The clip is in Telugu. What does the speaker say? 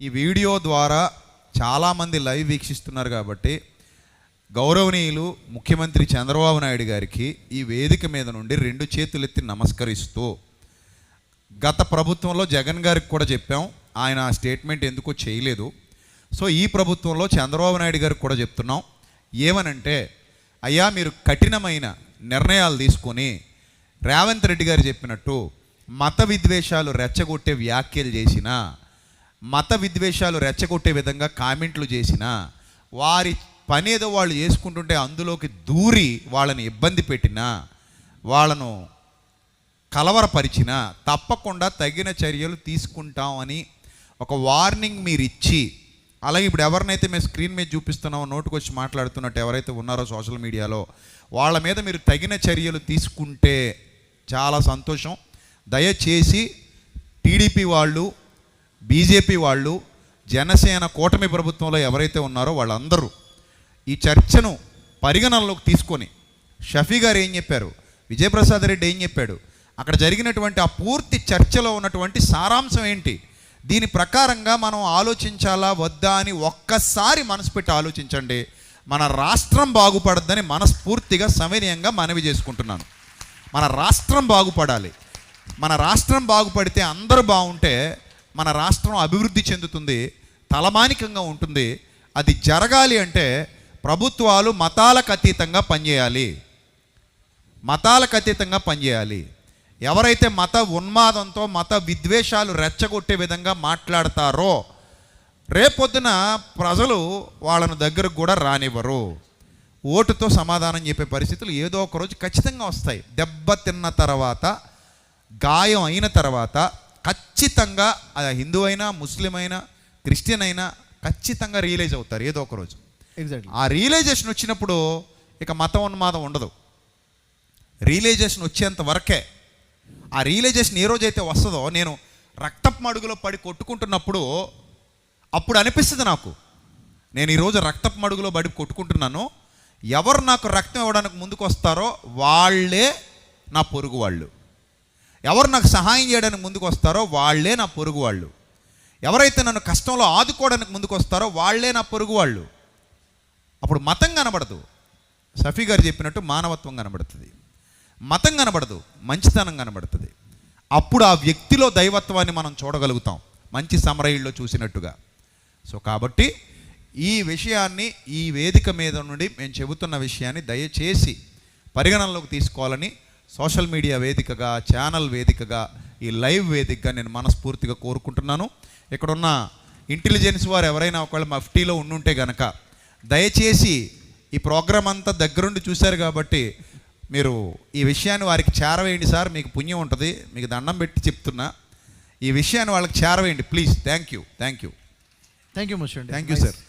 ఈ వీడియో ద్వారా చాలామంది లైవ్ వీక్షిస్తున్నారు కాబట్టి గౌరవనీయులు ముఖ్యమంత్రి చంద్రబాబు నాయుడు గారికి ఈ వేదిక మీద నుండి 2 చేతులెత్తి నమస్కరిస్తూ, గత ప్రభుత్వంలో జగన్ గారికి కూడా చెప్పాం, ఆయన ఆ స్టేట్మెంట్ ఎందుకో చేయలేదు. సో ఈ ప్రభుత్వంలో చంద్రబాబు నాయుడు గారికి కూడా చెప్తున్నాం. ఏమనంటే, అయ్యా మీరు కఠినమైన నిర్ణయాలు తీసుకొని రేవంత్ రెడ్డి గారు చెప్పినట్టు మత విద్వేషాలు రెచ్చగొట్టే వ్యాఖ్యలు చేసినా, మత విద్వేషాలు రెచ్చగొట్టే విధంగా కామెంట్లు చేసినా, వారి పనేదో వాళ్ళు చేసుకుంటుంటే అందులోకి దూరి వాళ్ళని ఇబ్బంది పెట్టినా, వాళ్ళను కలవరపరిచినా తప్పకుండా తగిన చర్యలు తీసుకుంటామని ఒక వార్నింగ్ మీరు ఇచ్చి, అలాగే ఇప్పుడు ఎవరినైతే మేము స్క్రీన్ మీద చూపిస్తున్నామో నోటుకు వచ్చి మాట్లాడుతున్నట్టు ఎవరైతే ఉన్నారో సోషల్ మీడియాలో వాళ్ళ మీద మీరు తగిన చర్యలు తీసుకుంటే చాలా సంతోషం. దయచేసి టీడీపీ వాళ్ళు, బీజేపీ వాళ్ళు, జనసేన కూటమి ప్రభుత్వంలో ఎవరైతే ఉన్నారో వాళ్ళందరూ ఈ చర్చను పరిగణనలోకి తీసుకొని, షఫీ గారు ఏం చెప్పారు, విజయప్రసాద్ రెడ్డి ఏం చెప్పాడు, అక్కడ జరిగినటువంటి ఆ పూర్తి చర్చలో ఉన్నటువంటి సారాంశం ఏంటి, దీని ప్రకారంగా మనం ఆలోచించాలా వద్దా అని ఒక్కసారి మనసు పెట్టి ఆలోచించండి. మన రాష్ట్రం బాగుపడద్దని మనస్ఫూర్తిగా సవినయంగా మనవి చేసుకుంటున్నాను. మన రాష్ట్రం బాగుపడాలి. మన రాష్ట్రం బాగుపడితే అందరూ బాగుంటే మన రాష్ట్రం అభివృద్ధి చెందుతుంది, తలమానికంగా ఉంటుంది. అది జరగాలి అంటే ప్రభుత్వాలు మతాలకు అతీతంగా పనిచేయాలి. మతాలకు అతీతంగా పనిచేయాలి. ఎవరైతే మత ఉన్మాదంతో మత విద్వేషాలు రెచ్చగొట్టే విధంగా మాట్లాడతారో రేపొద్దున ప్రజలు వాళ్ళను దగ్గరకు కూడా రానివ్వరు. ఓటుతో సమాధానం చెప్పే పరిస్థితులు ఏదో ఒక రోజు ఖచ్చితంగా వస్తాయి. దెబ్బతిన్న తర్వాత, గాయం అయిన తర్వాత ఖచ్చితంగా హిందూ అయినా, ముస్లిం అయినా, క్రిస్టియన్ అయినా ఖచ్చితంగా రియలైజ్ అవుతారు ఏదో ఒక రోజు. ఎగ్జాక్ట్లీ. ఆ రియలైజేషన్ వచ్చినప్పుడు ఇక మత ఉన్మాదం ఉండదు. రియలైజేషన్ వచ్చేంత వరకే. ఆ రియలైజేషన్ ఏ రోజైతే వస్తుందో, నేను రక్తపు మడుగులో పడి కొట్టుకుంటున్నప్పుడు అప్పుడు అనిపిస్తుంది నాకు, నేను ఈరోజు రక్తపు మడుగులో పడి కొట్టుకుంటున్నాను, ఎవరు నాకు రక్తం ఇవ్వడానికి ముందుకు వస్తారో వాళ్ళే నా పొరుగు వాళ్ళు, ఎవరు నాకు సహాయం చేయడానికి ముందుకు వస్తారో వాళ్ళే నా పొరుగు వాళ్ళు, ఎవరైతే నన్ను కష్టంలో ఆదుకోవడానికి ముందుకు వస్తారో వాళ్ళే నా పొరుగు వాళ్ళు. అప్పుడు మతం కనబడదు. షఫీ గారు చెప్పినట్టు మానవత్వం కనబడుతుంది, మతం కనబడదు, మంచితనం కనబడుతుంది. అప్పుడు ఆ వ్యక్తిలో దైవత్వాన్ని మనం చూడగలుగుతాం, మంచి సమరయుల్లో చూసినట్టుగా. సో కాబట్టి ఈ విషయాన్ని, ఈ వేదిక మీద నుండి మేము చెబుతున్న విషయాన్ని దయచేసి పరిగణనలోకి తీసుకోవాలని సోషల్ మీడియా వేదికగా, ఛానల్ వేదికగా, ఈ లైవ్ వేదికగా నేను మనస్ఫూర్తిగా కోరుకుంటున్నాను. ఇక్కడున్న ఇంటెలిజెన్స్ వారు ఎవరైనా ఒకవేళ మఫ్టీలో ఉండుంటే గనక దయచేసి ఈ ప్రోగ్రాం అంతా దగ్గరుండి చూశారు కాబట్టి మీరు ఈ విషయాన్ని వారికి చేరవేయండి సార్, మీకు పుణ్యం ఉంటుంది, మీకు దండం పెట్టి చెప్తున్నా, ఈ విషయాన్ని వాళ్ళకి చేరవేయండి please. Thank you. Thank you ముషి. Thank you sir.